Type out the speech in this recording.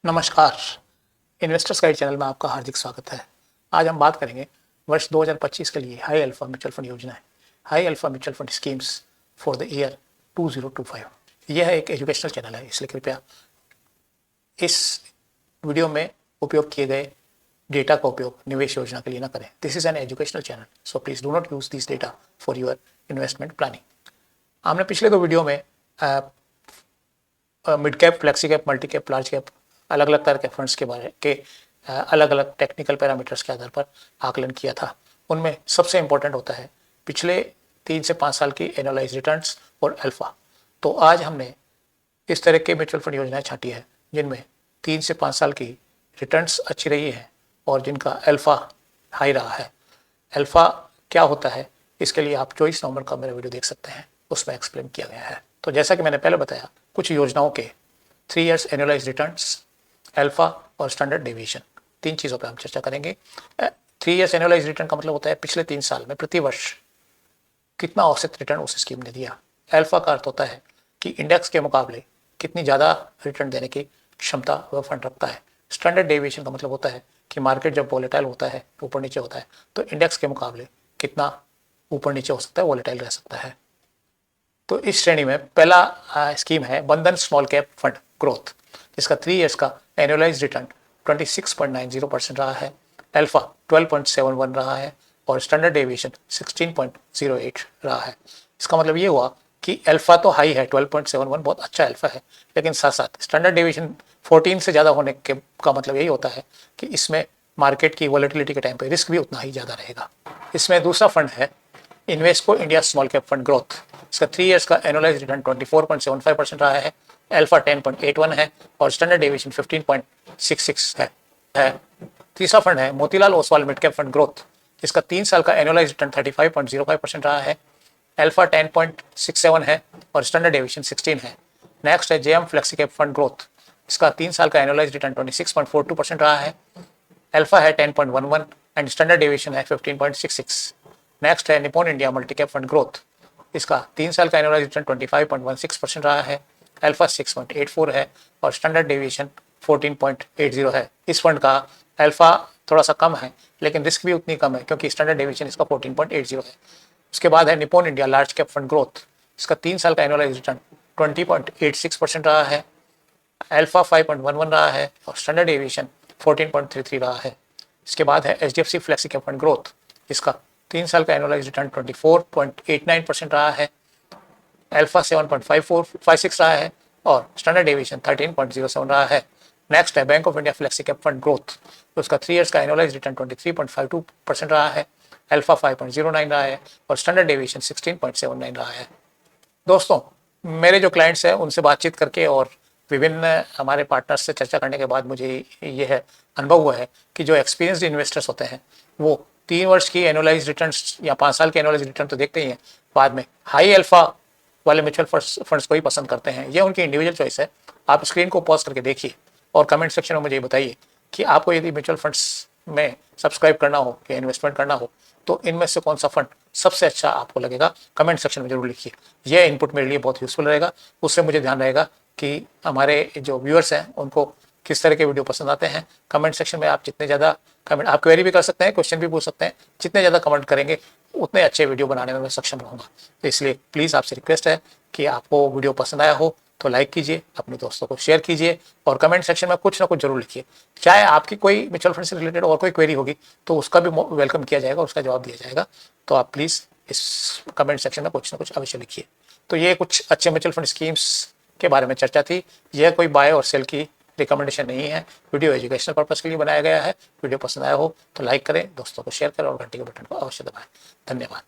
नमस्कार। Investors guide channel में आपका हार्दिक स्वागत है। आज हम बात करेंगे वर्ष 2025 के लिए हाई अल्फा म्यूचुअल फंड योजना है, high alpha mutual fund schemes for the year 2025। यह एक एजुकेशनल चैनल है, इसलिए कृपया इस वीडियो में उपयोग किए गए डेटा का उपयोग निवेश योजना के लिए न करें। This is an educational channel, so please do not use this data for your investment planning. हमने पिछले 2 वीडियो में mid cap, flexi cap, multi cap, large cap, अलग अलग तरह के फंड्स के बारे के अलग अलग टेक्निकल पैरामीटर्स के आधार पर आकलन किया था। उनमें सबसे इंपॉर्टेंट होता है पिछले 3 से 5 साल की एनुअलाइज रिटर्न्स और अल्फा। तो आज हमने इस तरह के म्यूचुअल फंड योजनाएं छांटी है जिनमें 3 से 5 साल की रिटर्न्स अच्छी रही है और जिनका अल्फा हाई रहा है। अल्फा क्या होता है, इसके लिए आप 24 नवंबर का मेरा वीडियो देख सकते हैं, उसमें एक्सप्लेन किया गया है। तो जैसा कि मैंने पहले बताया, कुछ योजनाओं के 3 इयर्स एनुअलाइज रिटर्न्स, अल्फा और स्टैंडर्ड डेविएशन, 3 चीज़ों पर हम चर्चा करेंगे। 3 इयर्स एनुअलाइज रिटर्न का मतलब होता है पिछले 3 साल में प्रति वर्ष कितना औसत रिटर्न उस स्कीम ने दिया। अल्फा का अर्थ होता है कि इंडेक्स के मुकाबले कितनी ज़्यादा रिटर्न देने की क्षमता वह फंड रखता है। स्टैंडर्ड डेविएशन का मतलब होता है कि मार्केट जब वॉलेटाइल होता है, ऊपर नीचे होता है, तो इंडेक्स के मुकाबले कितना ऊपर नीचे हो सकता है, वॉलेटाइल रह सकता है। तो इस श्रेणी में पहला स्कीम है बंधन स्मॉल कैप फंड ग्रोथ, जिसका 3 इयर्स का एनुअलाइज रिटर्न 26.90% रहा है, अल्फा 12.71 रहा है और स्टैंडर्ड डेविएशन 16.08 रहा है। इसका मतलब ये हुआ कि अल्फा तो हाई है, 12.71 बहुत अच्छा अल्फा है, लेकिन साथ साथ स्टैंडर्ड डेविएशन 14 से ज़्यादा होने के का मतलब यही होता है कि इसमें मार्केट की वॉलेटिलिटी के टाइम पे रिस्क भी उतना ही ज़्यादा रहेगा। इसमें दूसरा फंड है Invesco India small cap fund growth. इसका 3 इयर्स का एनुअलाइज रिटर्न 24.75% रहा है, अल्फा 10.81 है और स्टैंडर्ड डेविएशन 15.66 है। तीसरा फंड है Motilal Oswal mid cap fund growth, जिसका 3 साल का एनुअलाइज रिटर्न 35.05% रहा है, अल्फा 10.67 है और स्टैंडर्ड डेविएशन 16 है। नेक्स्ट है JM flexi cap fund growth, इसका 3 साल का एनुअलाइज रिटर्न 26.42% रहा है, अल्फा है 10.11 एंड स्टैंडर्ड डेविएशन है 15.66। नेक्स्ट है Nippon India multi cap fund growth, इसका 3 साल का एनुअलाइज रिटर्न 25.16% रहा है, अल्फा 6.84 है और स्टैंडर्ड डेविएशन 14.80 है। इस फंड का अल्फा थोड़ा सा कम है, लेकिन रिस्क भी उतनी कम है क्योंकि स्टैंडर्ड डेविएशन इसका 14.80 है। उसके बाद है Nippon India large cap fund growth, इसका 3 साल का एनुअलाइज रिटर्न 20.86% रहा है, अल्फा 5.11 रहा है और स्टैंडर्ड डेविएशन 14.33 रहा है। इसके बाद है HDFC flexi cap fund growth, इसका 3 साल का एनुअलाइज रिटर्न 24.89% रहा है, अल्फा 7.56 रहा है और स्टैंडर्ड डेविएशन 13.07 रहा है। नेक्स्ट है bank of India flexi cap fund growth, तो उसका 3 इयर्स का एनुअलाइज रिटर्न 23.52% रहा है, अल्फा 5.09 रहा है और स्टैंडर्ड डेविएशन 16.79 रहा है। दोस्तों, मेरे जो क्लाइंट्स हैं उनसे बातचीत करके और विभिन्न हमारे पार्टनर्स से चर्चा करने के बाद मुझे यह अनुभव हुआ है कि जो एक्सपीरियंस्ड इन्वेस्टर्स होते हैं वो 3 वर्ष की एनुअलाइज रिटर्न्स या 5 साल के एनुअलाइज रिटर्न तो देखते ही हैं, बाद में हाई अल्फा वाले म्यूचुअल फंड्स को ही पसंद करते हैं। ये उनकी इंडिविजुअल चॉइस है। आप स्क्रीन को पॉज करके देखिए और कमेंट सेक्शन में मुझे बताइए कि आपको यदि म्यूचुअल फंड्स में सब्सक्राइब करना हो या इन्वेस्टमेंट करना हो तो इनमें से कौन सा फंड सबसे अच्छा आपको लगेगा, कमेंट सेक्शन में जरूर लिखिए। यह इनपुट मेरे लिए बहुत यूजफुल रहेगा। उससे मुझे ध्यान रहेगा कि हमारे जो व्यूअर्स हैं उनको किस तरह के वीडियो पसंद आते हैं। कमेंट सेक्शन में आप जितने ज़्यादा कमेंट, आप क्वेरी भी कर सकते हैं, क्वेश्चन भी पूछ सकते हैं, जितने ज़्यादा कमेंट करेंगे उतने अच्छे वीडियो बनाने में मैं सक्षम रहूँगा। तो इसलिए प्लीज़ आपसे रिक्वेस्ट है कि आपको वीडियो पसंद आया हो तो लाइक कीजिए, अपने दोस्तों को शेयर कीजिए और कमेंट सेक्शन में कुछ ना कुछ जरूर लिखिए। चाहे आपकी कोई म्यूचुअल फंड से रिलेटेड और कोई क्वेरी होगी तो उसका भी वेलकम किया जाएगा, उसका जवाब दिया जाएगा। तो आप प्लीज़ इस कमेंट सेक्शन में कुछ ना कुछ अवश्य लिखिए। तो ये कुछ अच्छे म्यूचुअल फंड स्कीम्स के बारे में चर्चा थी। यह कोई बाय और सेल की रिकमेंडेशन नहीं है, वीडियो एजुकेशनल पर्पस के लिए बनाया गया है। वीडियो पसंद आया हो तो लाइक करें, दोस्तों को शेयर करें और घंटी के बटन को अवश्य दबाएं। धन्यवाद।